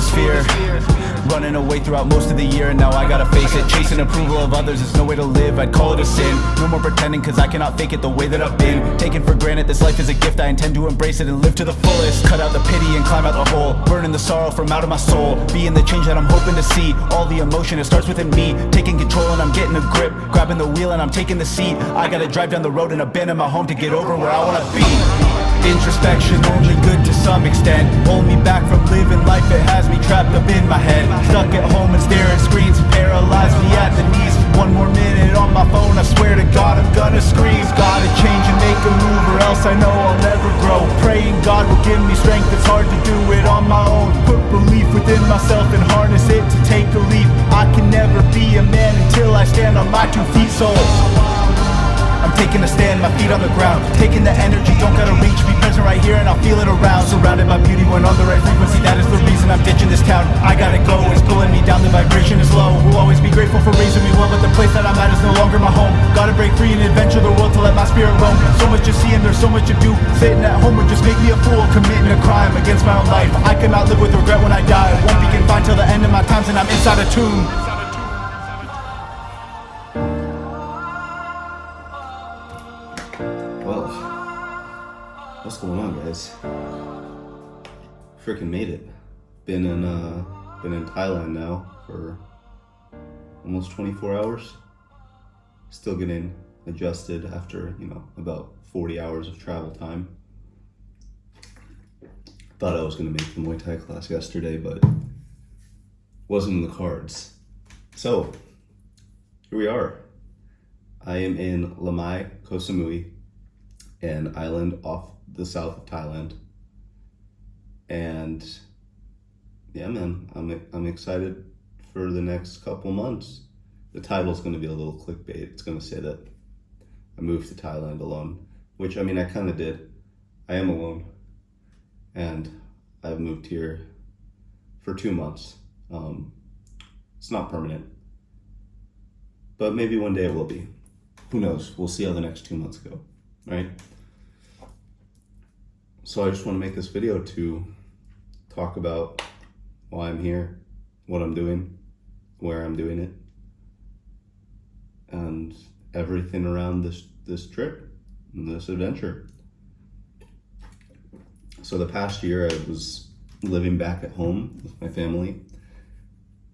hemisphere. Running away throughout most of the year, and now I gotta face it. Chasing approval of others is no way to live, I'd call it a sin. No more pretending, cause I cannot fake it the way that I've been. Taken for granted, this life is a gift, I intend to embrace it and live to the fullest. Cut out the pity and climb out the hole, burning the sorrow from out of my soul. Being the change that I'm hoping to see. All the emotion, it starts within me. Taking control and I'm getting a grip. Grabbing the wheel and I'm taking the seat. I gotta drive down the road and abandon my home to get over where I wanna be. Introspection only good to some extent. Hold me back from living life, it has me trapped up in my head. Stuck at home and staring at screens, paralyze me at the knees. One more minute on my phone, I swear to God I'm gonna scream. Gotta change and make a move or else I know I'll never grow. Praying God will give me strength, it's hard to do it on my own. Put belief within myself and harness it to take a leap. I can never be a man until I stand on my 2 feet, so I'm taking a stand, my feet on the ground. Taking the energy, don't gotta reach. Be present right here and I'll feel it around. Surrounded by beauty, when on the right frequency. That is the reason I'm ditching this town. I gotta go, it's pulling me down, the vibration is low. Will always be grateful for raising me well, but the place that I'm at is no longer my home. Gotta break free and adventure the world to let my spirit roam. So much to see and there's so much to do. Sitting at home would just make me a fool. Committing a crime against my own life. I cannot live with regret when I die. Won't be confined till the end of my times and I'm inside a tomb. Well, what's going on, guys? Freaking made it. Been in Thailand now for almost 24 hours. Still getting adjusted after, about 40 hours of travel time. Thought I was gonna make the Muay Thai class yesterday, but wasn't in the cards. So, here we are. I am in Lamai, Koh Samui, an island off the south of Thailand. And yeah, man, I'm excited for the next couple months. The title's going to be a little clickbait. It's going to say that I moved to Thailand alone, which I kind of did. I am alone, and I've moved here for 2 months. It's not permanent, but maybe one day it will be. Who knows? We'll see how the next 2 months go, right? So I just want to make this video to talk about why I'm here, what I'm doing, where I'm doing it, and everything around this trip, this adventure. So the past year I was living back at home with my family,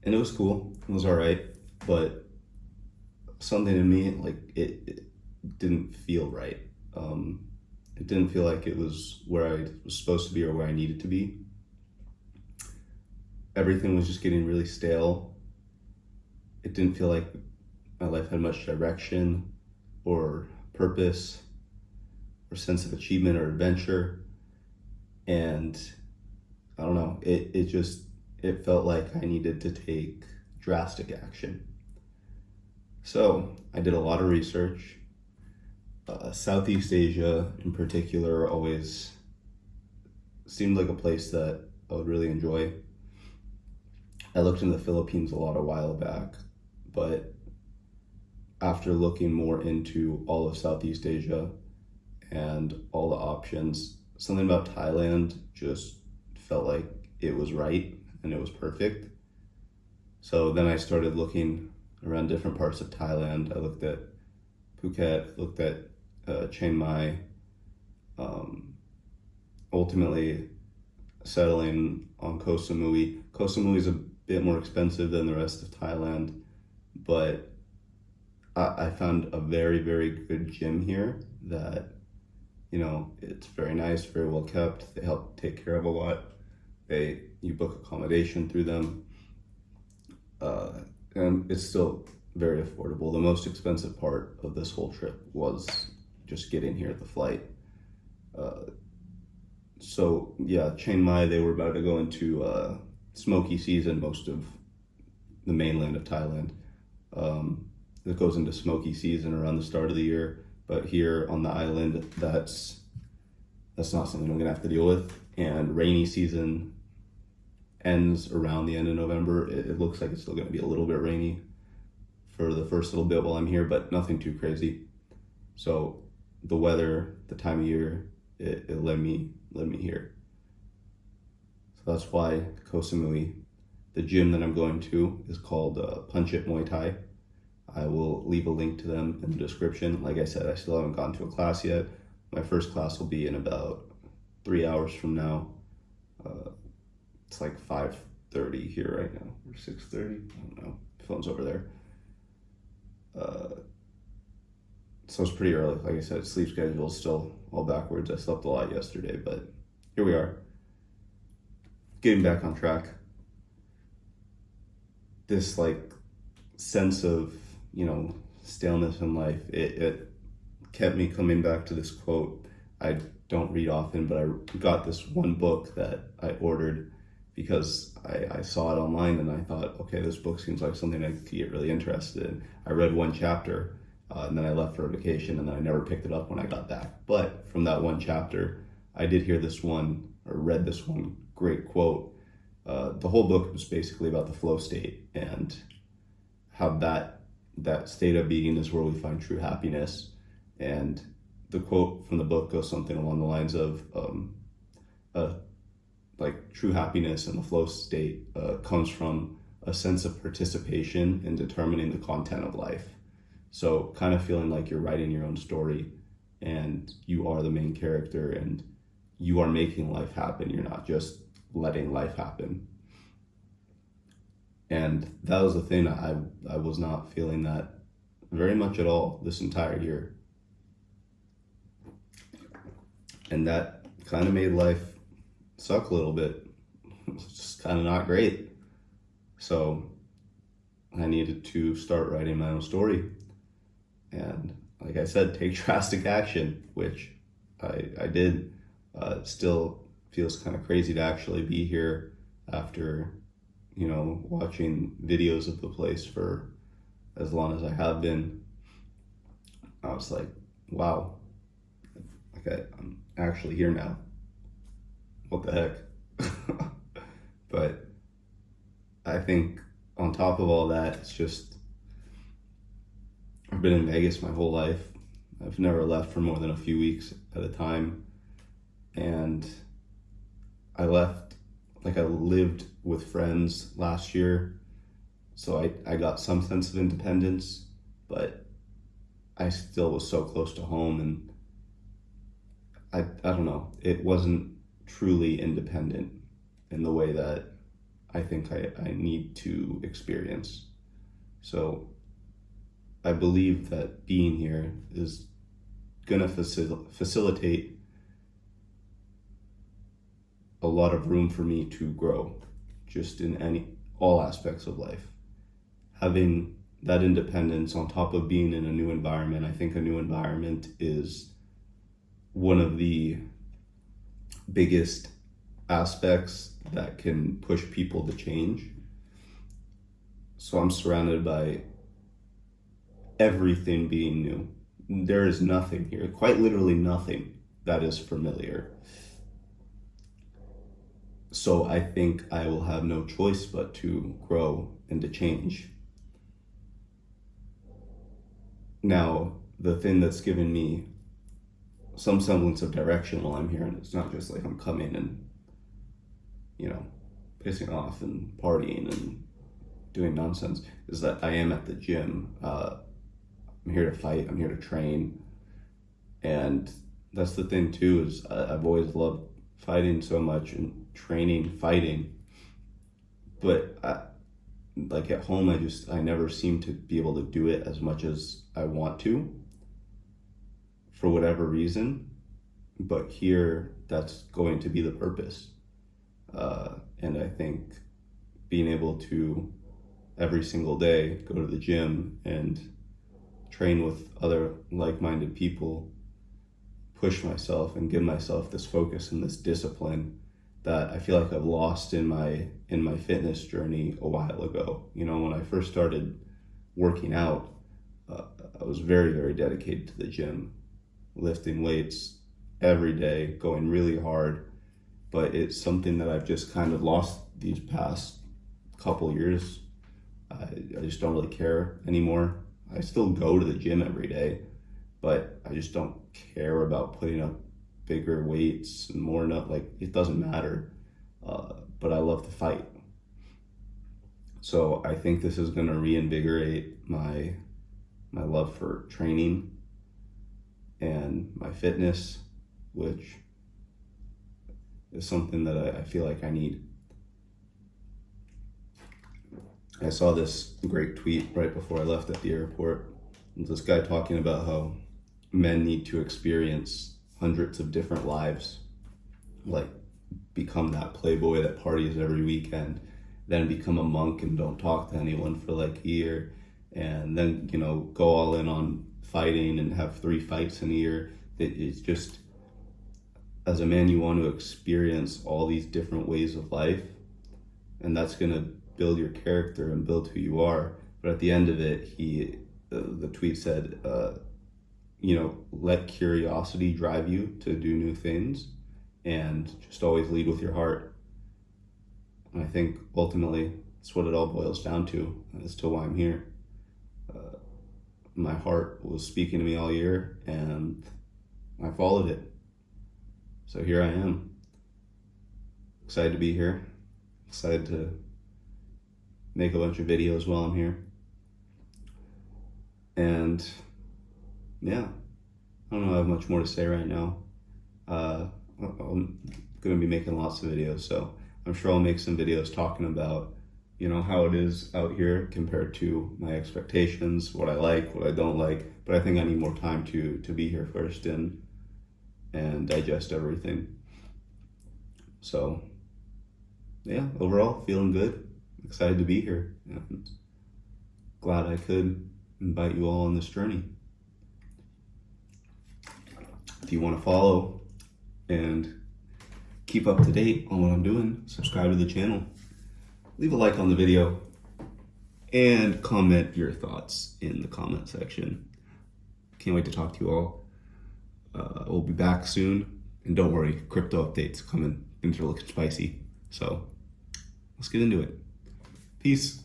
and it was cool, it was all right, but something in me, it didn't feel right. It didn't feel like it was where I was supposed to be or where I needed to be. Everything was just getting really stale. It didn't feel like my life had much direction or purpose or sense of achievement or adventure. And I don't know, it felt like I needed to take drastic action. So I did a lot of research. Southeast Asia in particular always seemed like a place that I would really enjoy. I looked in the Philippines a while back, but after looking more into all of Southeast Asia and all the options, something about Thailand just felt like it was right and it was perfect. So then I started looking around different parts of Thailand. I looked at Phuket, looked at Chiang Mai, ultimately settling on Koh Samui. Koh Samui is a bit more expensive than the rest of Thailand, but I found a very, very good gym here that, it's very nice, very well kept. They help take care of a lot. You book accommodation through them, and it's still very affordable. The most expensive part of this whole trip was just getting here, the flight. So yeah, Chiang Mai, they were about to go into smoky season. Most of the mainland of Thailand, it goes into smoky season around the start of the year. But here on the island, that's not something I'm gonna have to deal with. And rainy season ends around the end of November. It looks like it's still gonna be a little bit rainy for the first little bit while I'm here, but nothing too crazy. So the weather, the time of year, it led me here. So that's why Koh Samui. The gym that I'm going to is called Punch It Muay Thai. I will leave a link to them in the description. Like I said, I still haven't gone to a class yet. My first class will be in about 3 hours from now. It's like 5:30 here right now, or 6:30. I don't know. Phone's over there. So it's pretty early. Like I said, sleep schedule is still all backwards. I slept a lot yesterday, but here we are. Getting back on track. This like sense of, staleness in life, it kept me coming back to this quote. I don't read often, but I got this one book that I ordered because I saw it online and I thought, okay, this book seems like something I could get really interested in. I read one chapter and then I left for a vacation and then I never picked it up when I got back. But from that one chapter, I did hear this one, or read this one great quote. The whole book was basically about the flow state and how that state of being is where we find true happiness. And the quote from the book goes something along the lines of like true happiness and the flow state comes from a sense of participation in determining the content of life. So kind of feeling like you're writing your own story and you are the main character and you are making life happen. You're not just letting life happen. And that was the thing. I was not feeling that very much at all this entire year. And that kind of made life suck a little bit. It's just kind of not great. So I needed to start writing my own story. And like I said, take drastic action, which I did. Still feels kind of crazy to actually be here after, watching videos of the place for as long as I have been. I was like, wow, I'm actually here now. What the heck? But I think on top of all that, it's just, I've been in Vegas my whole life. I've never left for more than a few weeks at a time. And I lived with friends last year. So I got some sense of independence, but I still was so close to home and I don't know, it wasn't truly independent in the way that I think I need to experience. So I believe that being here is gonna facilitate a lot of room for me to grow, just in all aspects of life. Having that independence on top of being in a new environment, I think a new environment is one of the biggest aspects that can push people to change. So I'm surrounded by everything being new. There is nothing here, quite literally nothing, that is familiar. So I think I will have no choice but to grow and to change. Now, the thing that's given me some semblance of direction while I'm here, and it's not just like I'm coming and, pissing off and partying and doing nonsense, is that I am at the gym. I'm here to fight, I'm here to train. And that's the thing too, is I've always loved fighting so much and training, fighting. But like at home, I never seem to be able to do it as much as I want to for whatever reason. But here, that's going to be the purpose. And I think being able to every single day go to the gym and train with other like-minded people, push myself and give myself this focus and this discipline that I feel like I've lost in my fitness journey a while ago. When I first started working out, I was very, very dedicated to the gym, lifting weights every day, going really hard. But it's something that I've just kind of lost these past couple years. I just don't really care anymore. I still go to the gym every day, but I just don't care about putting up bigger weights and more, it doesn't matter. but I love to fight. So I think this is going to reinvigorate my love for training and my fitness, which is something that I feel like I need. I saw this great tweet right before I left at the airport. This guy talking about how men need to experience hundreds of different lives, like become that playboy that parties every weekend, then become a monk and don't talk to anyone for like a year, and then, you know, go all in on fighting and have 3 fights in a year. It's just, as a man, you want to experience all these different ways of life, and that's going to build your character and build who you are. But at the end of it, the tweet said, you know, let curiosity drive you to do new things, and just always lead with your heart. And I think ultimately that's what it all boils down to as to why I'm here. My heart was speaking to me all year, and I followed it. So here I am. Excited to be here. Excited to make a bunch of videos while I'm here. And yeah, I don't know, I have much more to say right now. I'm going to be making lots of videos, so I'm sure I'll make some videos talking about, you know, how it is out here compared to my expectations, what I like, what I don't like. But I think I need more time to be here first and digest everything. So yeah, overall feeling good, excited to be here, and glad I could invite you all on this journey. If you want to follow and keep up to date on what I'm doing, subscribe to the channel, leave a like on the video, and comment your thoughts in the comment section. Can't wait to talk to you all. We'll be back soon, and don't worry, crypto updates coming. Things are looking spicy, so let's get into it. Peace.